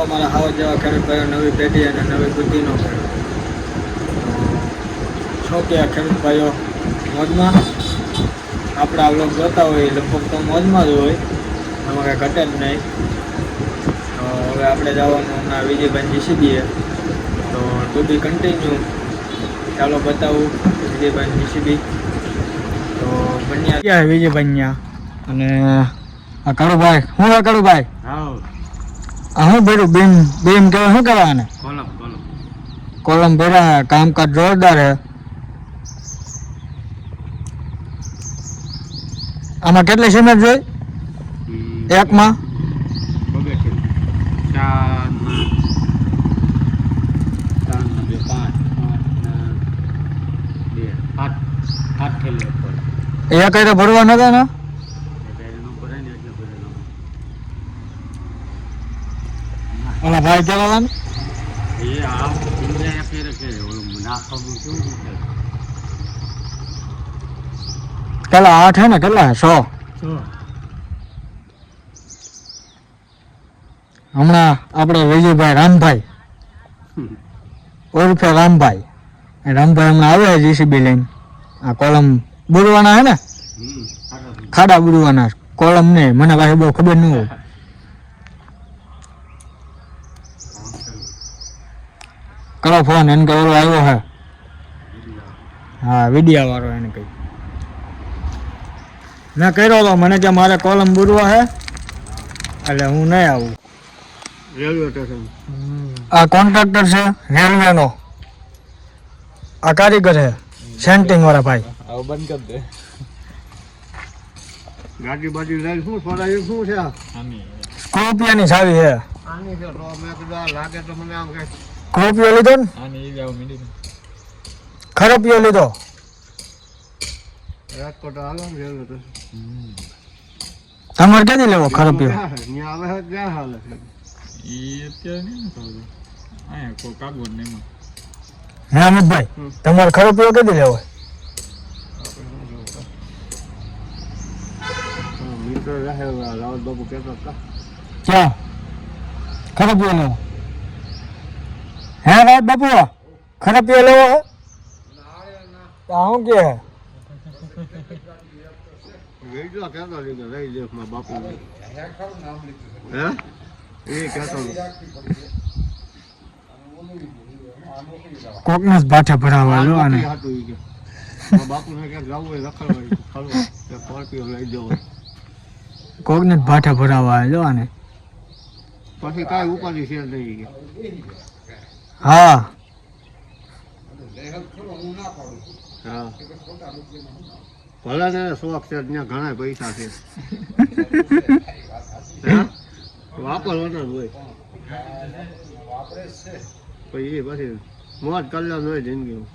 અમારા હાવ જેવા ખેડૂત ભાઈઓ નવી પેઢી અને નવી બુદ્ધિનો ખેડૂત છો કે ખેડૂત ભાઈઓ મોજમાં આપણા લોકો જોતા હોય લગભગ તો મોજમાં જ હોય એમાં કાંઈ ઘટે જ નહીં. તો હવે આપણે જવાનું હમણાં વિજયભાઈ જીસીબીએ તો ટુ બી કન્ટિન્યુ. ચાલો બતાવું વિજયભાઈ જીસીબી. તો બન્યા ક્યાં વિજયભાઈ ત્યાં અને આ કાળુભાઈ શું આ કાળુભાઈ હું ભેરું બીમ કેવા શું કરવા ને કોલમ ભેરા કામકાજ જોરદાર હે. આમાં કેટલી સિમેન્ટ જોઈ એકમાં? એક કઈ ભરવા નતા ને ઓલા ભાઈ કેવા ને કેટલા 8 હે ને કેટલા 100 હમણાં આપણે વિજયભાઈ રામભાઈ ઓળખે રામભાઈ હમણાં આવે જીસીબી લઈને આ કોલમ બુરવાના હે ને ખાડા બુરવાના કોલમ ને મને પાસે બહુ ખબર ન હોય. કરો ફોન એને કે ઓલો આવ્યો હે હા વિડિયા વાળો એને કઈ મેં કર્યો તો મને કે મારે કોલમ બુરવા હે એટલે હું નહીં આવું. રેલવે સ્ટેશન આ કોન્ટ્રાક્ટર છે રેલવેનો આ કારીગર છે સેન્ટિંગ વાળા ભાઈ. આવ બંધ કર દે ગાડી બાજી લઈ શું છોડાયું શું છે સ્કોર્પિયોની ચાવી છે આની જો મેં કીધું લાગે તો મને આમ કે સ્કોર્પિયો લીધો ને આની એ જાવ મીડી ખરાપિયો લીધો રાજકોટ હાલો ને રેલવે સ્ટેશન તમારે ક્યાંથી લેવો ખરાપિયો અહીંયા આવે છે ક્યાં હાલે છે ઈ અત્યારે નહીં ખબર આયા કોઈ કાગળ નહીં માં. હે અમિતભાઈ તમારે ખરાપિયો ક્યાંથી લેવો? રાવત બાબુ કહેતો ક્યાં ખરાપિયો લેવો હે રાવત બાપુ ખરાપિયો લેવો હે શું કે કોકનસ ભાઠે ભરાવા લો આને કોકનસ ભાઠે ભરાવા લો આને પછી કાંઈ ઉપાધિ છે નહીં. હા હા ભલે ને શોખ છે ત્યાં ઘણા પૈસા છે વાપરવાના જ હોય પછી મોજ કલ્યાણ હોય જિંદગીમાં.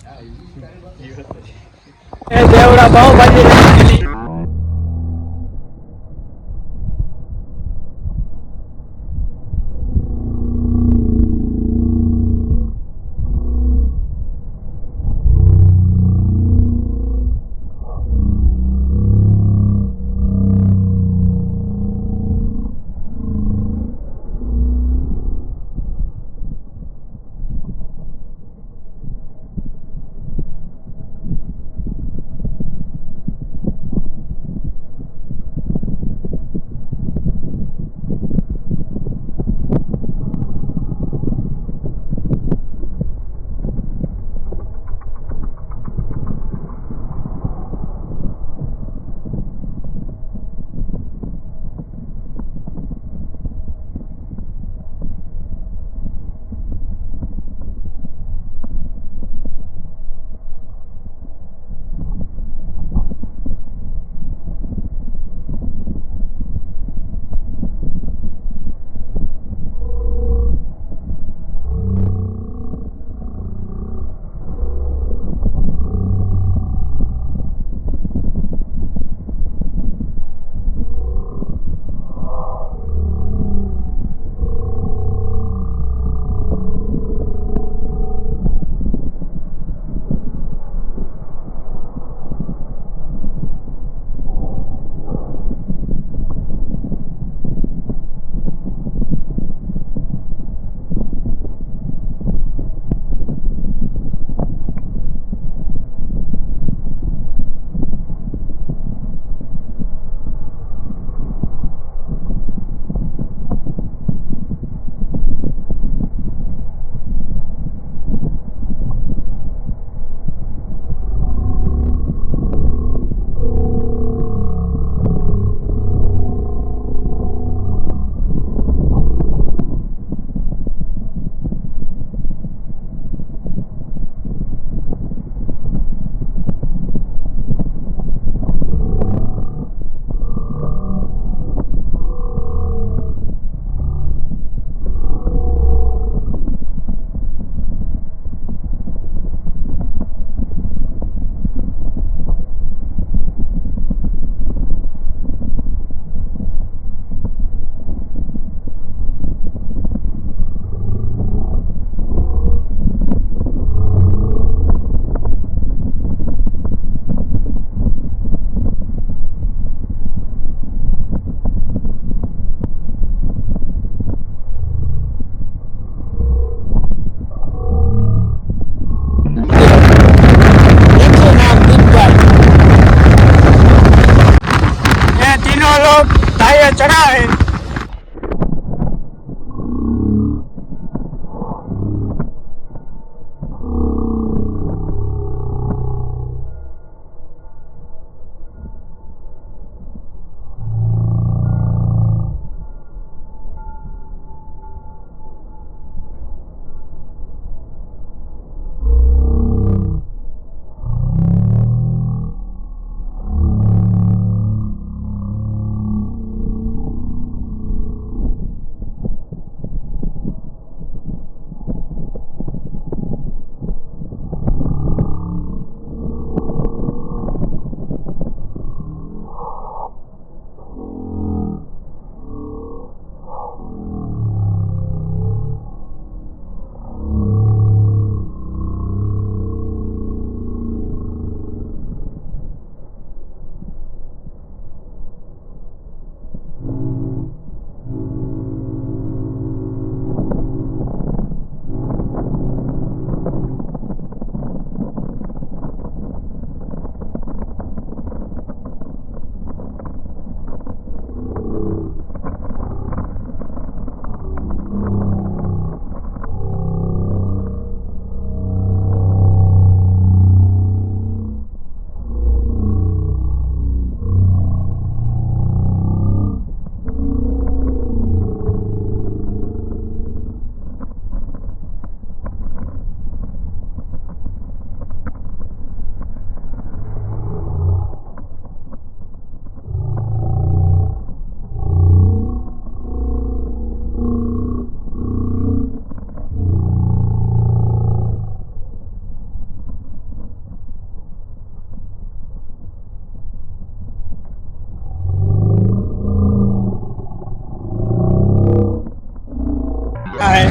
है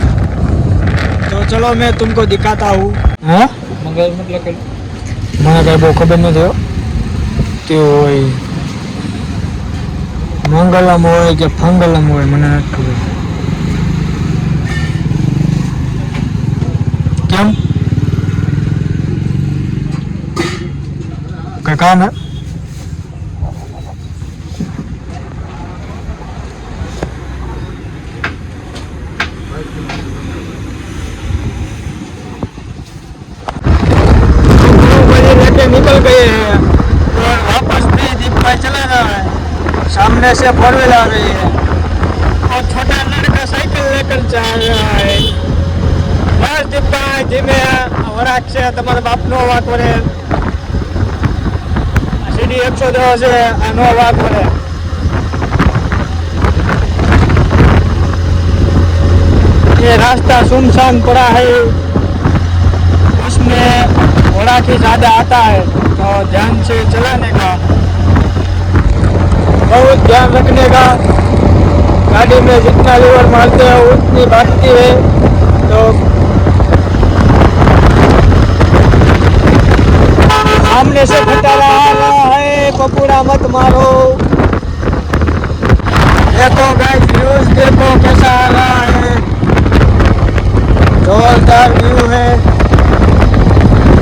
तो चलो मैं तुमको दिखाता हूँ। हाँ મંગલ મતલબ કે મને કઈ બહુ ખબર નથી હો. તે હોય મંગલમ હોય કે ફંગલમ હોય મને નથી ખબર. કેમ કઈ કામ હે? निकल गए हैं और वापस भी दीप भाई चला रहा है। सामने से फोर व्हीलर आ रही है और छोटा लड़का साइकिल लेकर जा रहा है। बस दीप भाई धीमे वराक से તમારા બાપનો વાત કરે સીડી 110 છે આનો વાત કરે। ये रास्ता सुनसान पड़ा है उसमें घोड़ा की ज़्यादा आता है तो ध्यान से चलाने का बहुत ध्यान रखने का। गाड़ी में जितना लीवर मारते हैं उतनी भागती है तो सामने से खटारा आ रहा है पपूड़ा मत मारो। देखो गाइस व्यूज देखो कैसा आ रहा है जोरदार व्यू है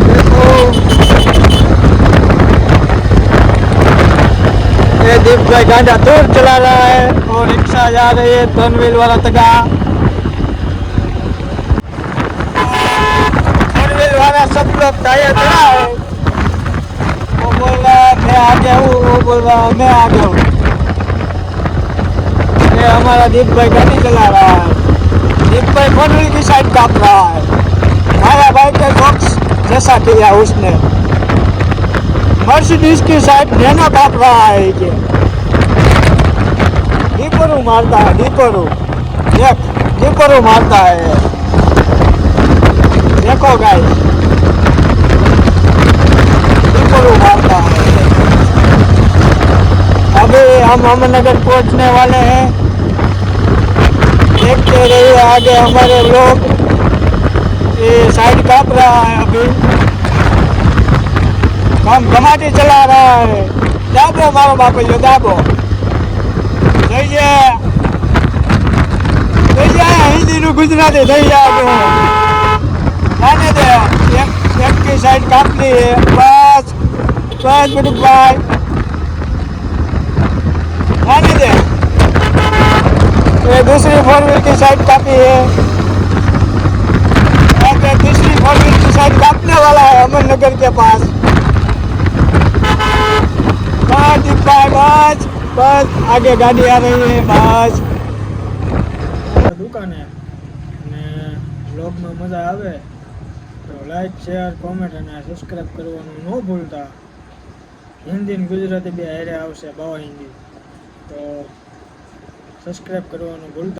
देखो। ये दीप भाई गाड़ा दूर चला रहा है और रिक्शा जा रही है टर्न व्हील वाला तका। टर्न व्हील वाला सब लोग टायर चला है। वो बोल रहा है मैं आगे हूँ वो बोल रहा है मैं आगे हूँ। ये हमारा दीप भाई गाड़ी चला रहा है। दीप भाई फोर व्हील की साइड काट रहा है। माया भाई के बॉक्स जैसा किया उसने मर्सिडीज की साइड नैनो काट रहा है ये डीपरू मारता है डीपरू देख डीपरू मारता है देखो गाइस डीपरू मारता है। अभी हम अहमदनगर पहुंचने वाले हैं देखते रहिए आगे हमारे लोग। ये साइड काट रहा है अभी हम गमाटी चला रहा है। दाबो मारो बापू जो दाबो થઈ જાય હિન્દીનું ગુજરાતી થઈ જાય આને દે એક की साइड काट ली है बस बस बिटू भाई आने दे। ये दूसरी फोर व्हील की साइड काटी है तीसरी फोर व्हील की साइड काटने वाला है अहमदनगर के पास। बस बस आगे गाड़ी आ रही है बस दुकाने ने ब्लॉग में मजा आवे तो लाइक शेयर कमेंट અને સબસ્ક્રાઇબ કરવાનું ન ભૂલતા। હિન્દી અને ગુજરાતી બે હારે આવશે બાવા હિન્દી તો સબસ્ક્રાઇબ કરવાનું ભૂલતા।